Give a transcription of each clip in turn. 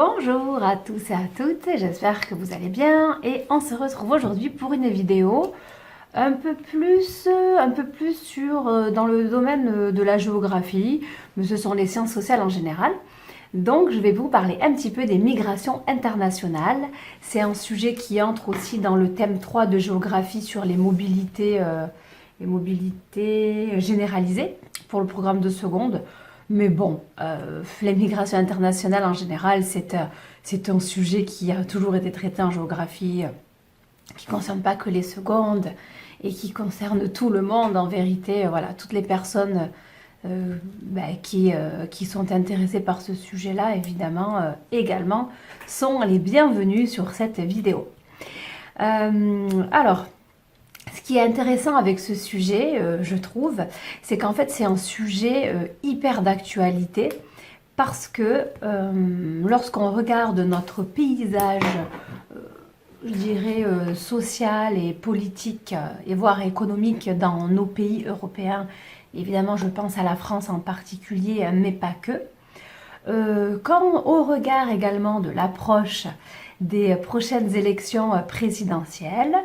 Bonjour à tous et à toutes, j'espère que vous allez bien et on se retrouve aujourd'hui pour une vidéo un peu plus dans le domaine de la géographie, mais ce sont les sciences sociales en général. Donc je vais vous parler un petit peu des migrations internationales. C'est un sujet qui entre aussi dans le thème 3 de géographie sur les mobilités généralisées pour le programme de seconde. Mais bon, les migrations internationales en général, c'est un sujet qui a toujours été traité en géographie, qui ne concerne pas que les secondes et qui concerne tout le monde en vérité. Voilà, toutes les personnes qui sont intéressées par ce sujet-là, évidemment, également, sont les bienvenues sur cette vidéo. Alors, ce qui est intéressant avec ce sujet, je trouve, c'est qu'en fait c'est un sujet hyper d'actualité parce que lorsqu'on regarde notre paysage, je dirais social et politique et voire économique dans nos pays européens, évidemment je pense à la France en particulier, mais pas que, quand au regard également de l'approche des prochaines élections présidentielles,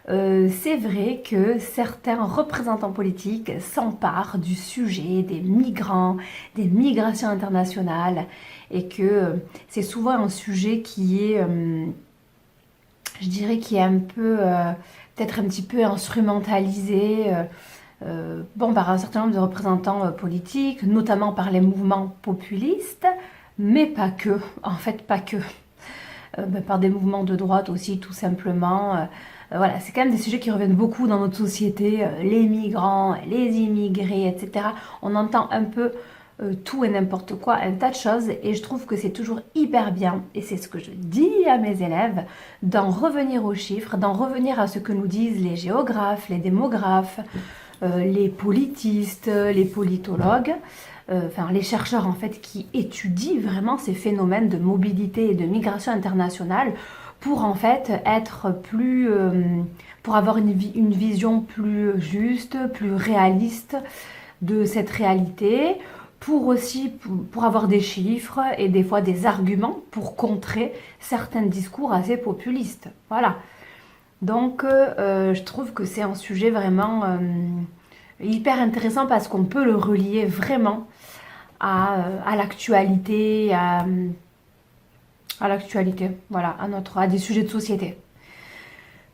c'est vrai que certains représentants politiques s'emparent du sujet des migrants, des migrations internationales, et que c'est souvent un sujet qui est, je dirais, qui est un peu, peut-être un petit peu instrumentalisé, par un certain nombre de représentants politiques, notamment par les mouvements populistes, mais pas que, en fait pas que. Par des mouvements de droite aussi, tout simplement. Voilà, c'est quand même des sujets qui reviennent beaucoup dans notre société, les migrants, les immigrés, etc. On entend un peu tout et n'importe quoi, un tas de choses, et je trouve que c'est toujours hyper bien, et c'est ce que je dis à mes élèves, d'en revenir aux chiffres, d'en revenir à ce que nous disent les géographes, les démographes, les politistes, les politologues, les chercheurs en fait qui étudient vraiment ces phénomènes de mobilité et de migration internationale pour en fait être plus, pour avoir une vision plus juste, plus réaliste de cette réalité, pour aussi pour avoir des chiffres et des fois des arguments pour contrer certains discours assez populistes. Voilà. Donc je trouve que c'est un sujet vraiment hyper intéressant parce qu'on peut le relier vraiment à l'actualité, à l'actualité, voilà, à des sujets de société.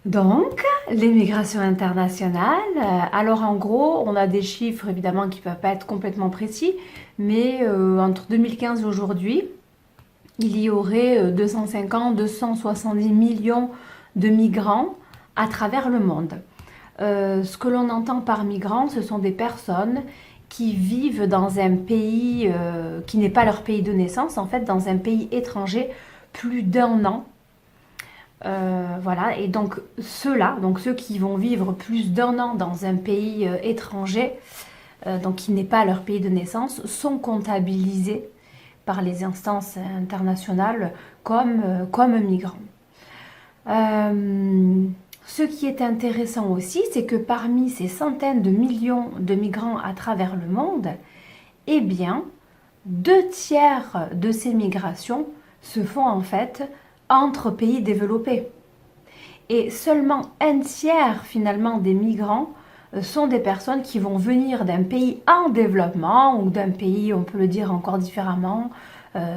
Donc, les migrations internationales, alors en gros, on a des chiffres évidemment qui ne peuvent pas être complètement précis, mais entre 2015 et aujourd'hui, il y aurait 250-270 millions de migrants à travers le monde. Ce que l'on entend par migrants, ce sont des personnes qui vivent dans un pays qui n'est pas leur pays de naissance, en fait, dans un pays étranger plus d'1 an. Voilà, et donc ceux qui vont vivre plus d'1 an dans un pays étranger, donc qui n'est pas leur pays de naissance, sont comptabilisés par les instances internationales comme migrants. Ce qui est intéressant aussi, c'est que parmi ces centaines de millions de migrants à travers le monde, eh bien, 2/3 de ces migrations se font en fait entre pays développés. Et seulement 1/3 finalement des migrants sont des personnes qui vont venir d'un pays en développement ou d'un pays, on peut le dire encore différemment,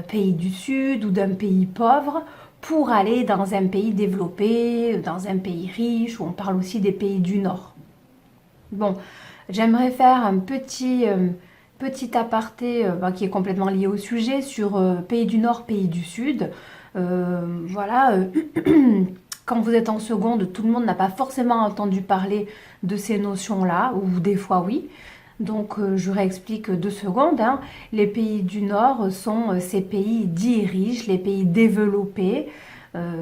pays du Sud ou d'un pays pauvre, pour aller dans un pays développé, dans un pays riche, où on parle aussi des pays du Nord. Bon, j'aimerais faire un petit aparté qui est complètement lié au sujet sur pays du Nord, pays du Sud. Voilà, quand vous êtes en seconde, tout le monde n'a pas forcément entendu parler de ces notions-là, ou des fois oui. Donc je réexplique 2 secondes. Hein. Les pays du Nord sont ces pays dits riches, les pays développés.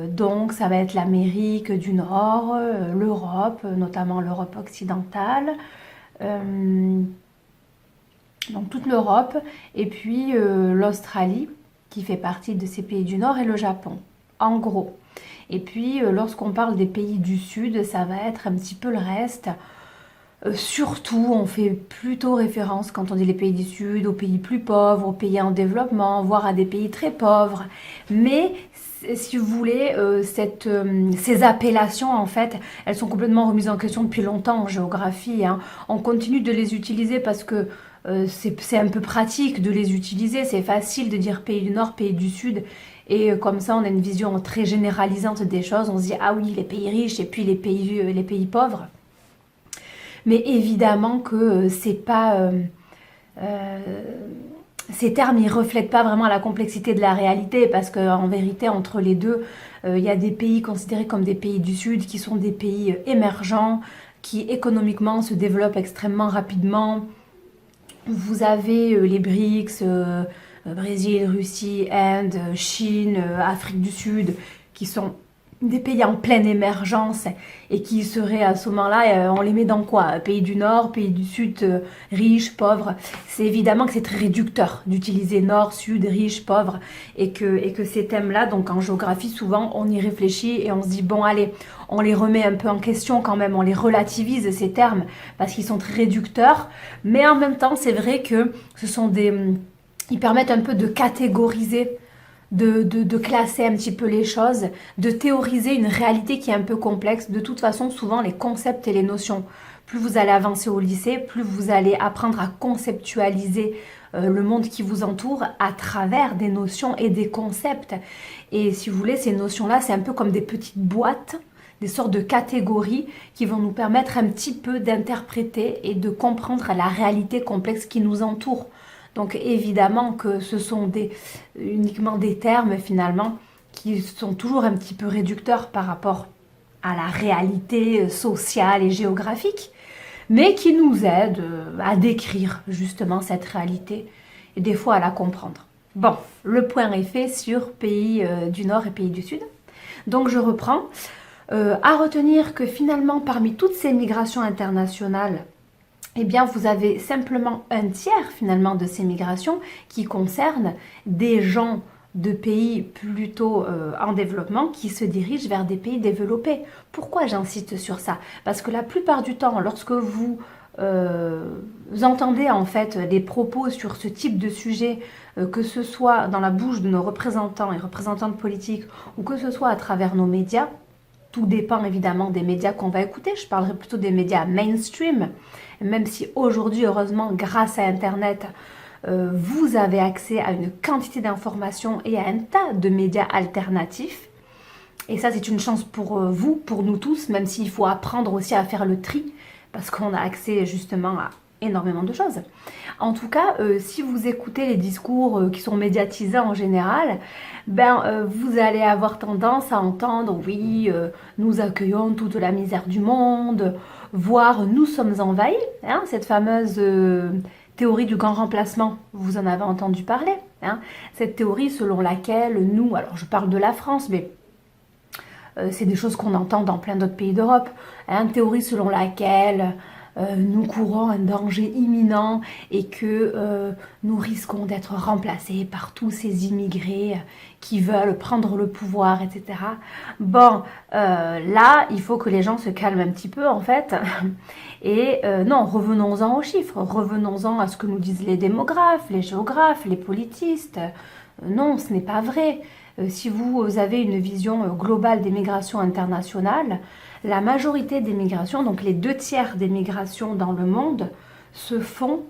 Donc ça va être l'Amérique du Nord, l'Europe, notamment l'Europe occidentale, donc toute l'Europe, et puis l'Australie, qui fait partie de ces pays du Nord, et le Japon, en gros. Et puis lorsqu'on parle des pays du Sud, ça va être un petit peu le reste. Surtout, on fait plutôt référence, quand on dit les pays du Sud, aux pays plus pauvres, aux pays en développement, voire à des pays très pauvres. Mais si vous voulez, ces appellations, en fait, elles sont complètement remises en question depuis longtemps en géographie, hein. On continue de les utiliser parce que c'est un peu pratique de les utiliser. C'est facile de dire pays du Nord, pays du Sud. Et comme ça, on a une vision très généralisante des choses. On se dit, ah oui, les pays riches et puis les pays pauvres. Mais évidemment que c'est pas, ces termes ils reflètent pas vraiment la complexité de la réalité parce qu'en vérité entre les deux, il y a des pays considérés comme des pays du Sud qui sont des pays émergents, qui économiquement se développent extrêmement rapidement. Vous avez les BRICS, Brésil, Russie, Inde, Chine, Afrique du Sud, qui sont des pays en pleine émergence et qui seraient à ce moment-là, on les met dans quoi? Pays du Nord, pays du Sud, riches, pauvres. C'est évidemment que c'est très réducteur d'utiliser Nord, Sud, riches, pauvres et que ces thèmes-là, donc en géographie, souvent on y réfléchit et on se dit bon allez, on les remet un peu en question quand même, on les relativise ces termes parce qu'ils sont très réducteurs, mais en même temps c'est vrai que ce sont ils permettent un peu de catégoriser de classer un petit peu les choses, de théoriser une réalité qui est un peu complexe. De toute façon, souvent, les concepts et les notions, plus vous allez avancer au lycée, plus vous allez apprendre à conceptualiser le monde qui vous entoure à travers des notions et des concepts. Et si vous voulez, ces notions-là, c'est un peu comme des petites boîtes, des sortes de catégories qui vont nous permettre un petit peu d'interpréter et de comprendre la réalité complexe qui nous entoure. Donc évidemment que ce sont uniquement des termes finalement qui sont toujours un petit peu réducteurs par rapport à la réalité sociale et géographique, mais qui nous aident à décrire justement cette réalité et des fois à la comprendre. Bon, le point est fait sur pays du Nord et pays du Sud. Donc je reprends. À retenir que finalement parmi toutes ces migrations internationales, eh bien, vous avez simplement un tiers finalement de ces migrations qui concernent des gens de pays plutôt en développement qui se dirigent vers des pays développés. Pourquoi j'insiste sur ça? Parce que la plupart du temps, lorsque vous entendez en fait des propos sur ce type de sujet, que ce soit dans la bouche de nos représentants et représentantes politiques ou que ce soit à travers nos médias, tout dépend évidemment des médias qu'on va écouter. Je parlerai plutôt des médias mainstream, même si aujourd'hui, heureusement, grâce à Internet, vous avez accès à une quantité d'informations et à un tas de médias alternatifs. Et ça, c'est une chance pour vous, pour nous tous, même s'il faut apprendre aussi à faire le tri, parce qu'on a accès justement à énormément de choses. En tout cas, si vous écoutez les discours qui sont médiatisés en général, vous allez avoir tendance à entendre « oui, nous accueillons toute la misère du monde », voire « nous sommes envahis hein, », cette fameuse théorie du grand remplacement, vous en avez entendu parler, hein, cette théorie selon laquelle nous, alors je parle de la France, mais c'est des choses qu'on entend dans plein d'autres pays d'Europe, hein, théorie selon laquelle nous courons un danger imminent et que nous risquons d'être remplacés par tous ces immigrés qui veulent prendre le pouvoir, etc. Bon, là, il faut que les gens se calment un petit peu, en fait. Et non, revenons-en aux chiffres, revenons-en à ce que nous disent les démographes, les géographes, les politistes. Non, ce n'est pas vrai. Si vous avez une vision globale des migrations internationales, la majorité des migrations, donc les 2/3 des migrations dans le monde, se font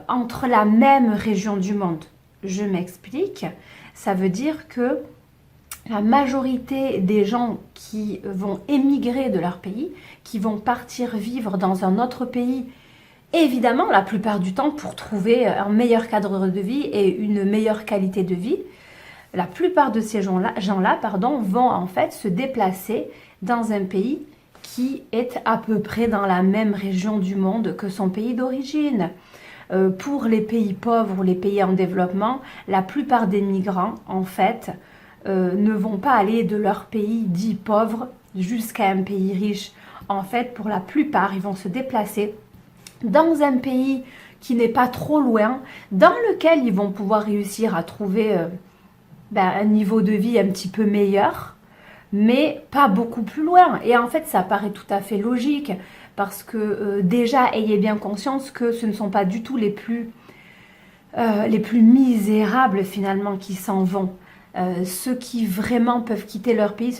entre la même région du monde. Je m'explique. Ça veut dire que la majorité des gens qui vont émigrer de leur pays, qui vont partir vivre dans un autre pays, évidemment, la plupart du temps, pour trouver un meilleur cadre de vie et une meilleure qualité de vie, la plupart de ces gens-là, vont en fait se déplacer dans un pays qui est à peu près dans la même région du monde que son pays d'origine. Pour les pays pauvres ou les pays en développement, la plupart des migrants, en fait, ne vont pas aller de leur pays dit pauvre jusqu'à un pays riche. En fait, pour la plupart, ils vont se déplacer dans un pays qui n'est pas trop loin, dans lequel ils vont pouvoir réussir à trouver un niveau de vie un petit peu meilleur, mais pas beaucoup plus loin. Et en fait, ça paraît tout à fait logique, parce que déjà, ayez bien conscience que ce ne sont pas du tout les plus misérables finalement qui s'en vont. Ceux qui vraiment peuvent quitter leur pays,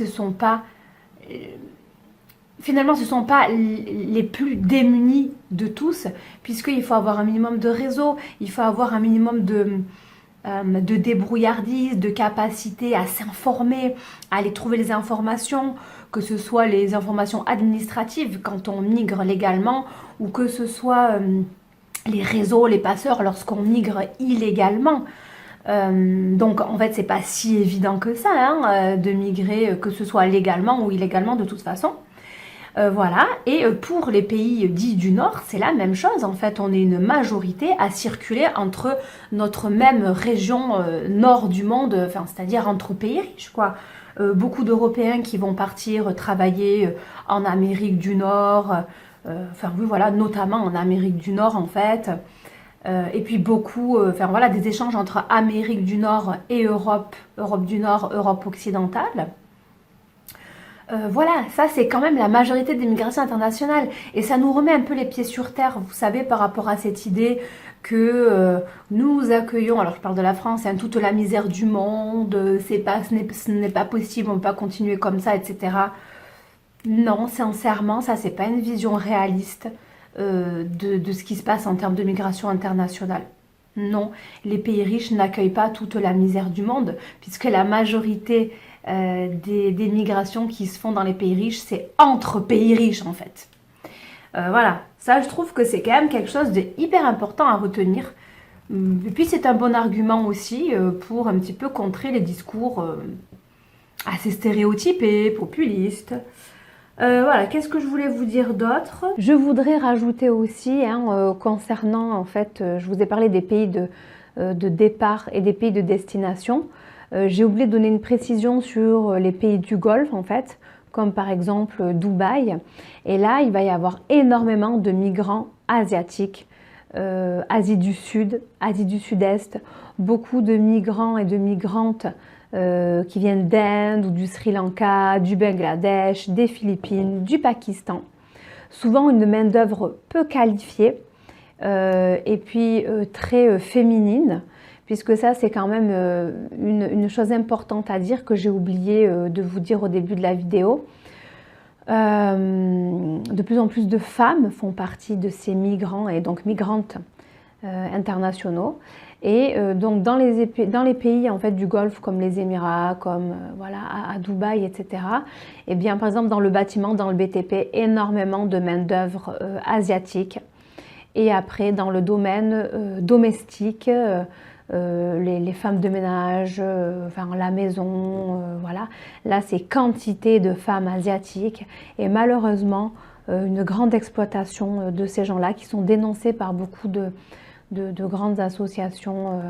finalement, ce ne sont pas les plus démunis de tous, puisqu'il faut avoir un minimum de réseau, il faut avoir un minimum de débrouillardise, de capacité à s'informer, à aller trouver les informations, que ce soit les informations administratives quand on migre légalement, ou que ce soit les réseaux, les passeurs lorsqu'on migre illégalement. Donc en fait c'est pas si évident que ça hein, de migrer, que ce soit légalement ou illégalement de toute façon. Voilà, et pour les pays dits du Nord, c'est la même chose. En fait, on est une majorité à circuler entre notre même région nord du monde, enfin, c'est-à-dire entre pays riches, quoi. Beaucoup d'Européens qui vont partir travailler en Amérique du Nord, enfin oui, voilà, notamment en Amérique du Nord, en fait. Et puis beaucoup, enfin voilà, des échanges entre Amérique du Nord et Europe, Europe du Nord, Europe occidentale. Voilà, ça c'est quand même la majorité des migrations internationales. Et ça nous remet un peu les pieds sur terre, vous savez, par rapport à cette idée que nous accueillons, alors je parle de la France, hein, toute la misère du monde, ce n'est pas possible, on ne peut pas continuer comme ça, etc. Non, sincèrement, ça c'est pas une vision réaliste de ce qui se passe en termes de migration internationale. Non, les pays riches n'accueillent pas toute la misère du monde, puisque la majorité des migrations qui se font dans les pays riches, c'est entre pays riches en fait. Voilà, ça je trouve que c'est quand même quelque chose de hyper important à retenir. Et puis c'est un bon argument aussi pour un petit peu contrer les discours assez stéréotypés, populistes. Voilà, qu'est-ce que je voulais vous dire d'autre? Je voudrais rajouter aussi, hein, concernant, en fait, je vous ai parlé des pays de départ et des pays de destination. J'ai oublié de donner une précision sur les pays du Golfe, en fait, comme par exemple Dubaï. Et là, il va y avoir énormément de migrants asiatiques, Asie du Sud, Asie du Sud-Est, beaucoup de migrants et de migrantes qui viennent d'Inde ou du Sri Lanka, du Bangladesh, des Philippines, du Pakistan. Souvent une main-d'œuvre peu qualifiée et puis très féminine, puisque ça c'est quand même une chose importante à dire que j'ai oublié de vous dire au début de la vidéo. De plus en plus de femmes font partie de ces migrants et donc migrantes internationaux. Et donc dans les pays en fait du Golfe comme les Émirats, comme voilà à Dubaï, etc. Et bien par exemple dans le bâtiment, dans le BTP, énormément de main d'œuvre asiatique. Et après dans le domaine domestique, les femmes de ménage, enfin la maison, voilà. Là c'est quantité de femmes asiatiques et malheureusement une grande exploitation de ces gens-là qui sont dénoncés par beaucoup de grandes associations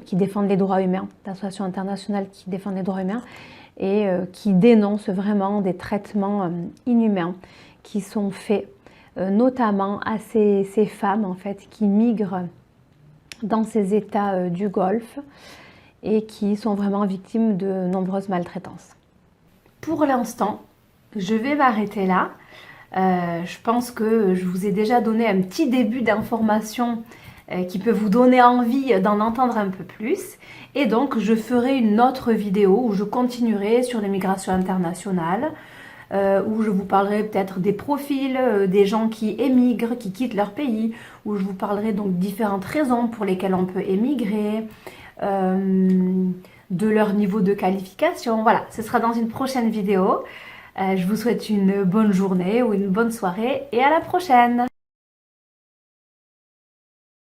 qui défendent les droits humains, d'associations internationales qui défendent les droits humains et qui dénoncent vraiment des traitements inhumains qui sont faits, notamment à ces femmes en fait qui migrent dans ces États du Golfe et qui sont vraiment victimes de nombreuses maltraitances. Pour l'instant, je vais m'arrêter là. Je pense que je vous ai déjà donné un petit début d'information qui peut vous donner envie d'en entendre un peu plus. Et donc, je ferai une autre vidéo où je continuerai sur les migrations internationales, où je vous parlerai peut-être des profils des gens qui émigrent, qui quittent leur pays, où je vous parlerai donc différentes raisons pour lesquelles on peut émigrer, de leur niveau de qualification. Voilà, ce sera dans une prochaine vidéo. Je vous souhaite une bonne journée ou une bonne soirée et à la prochaine!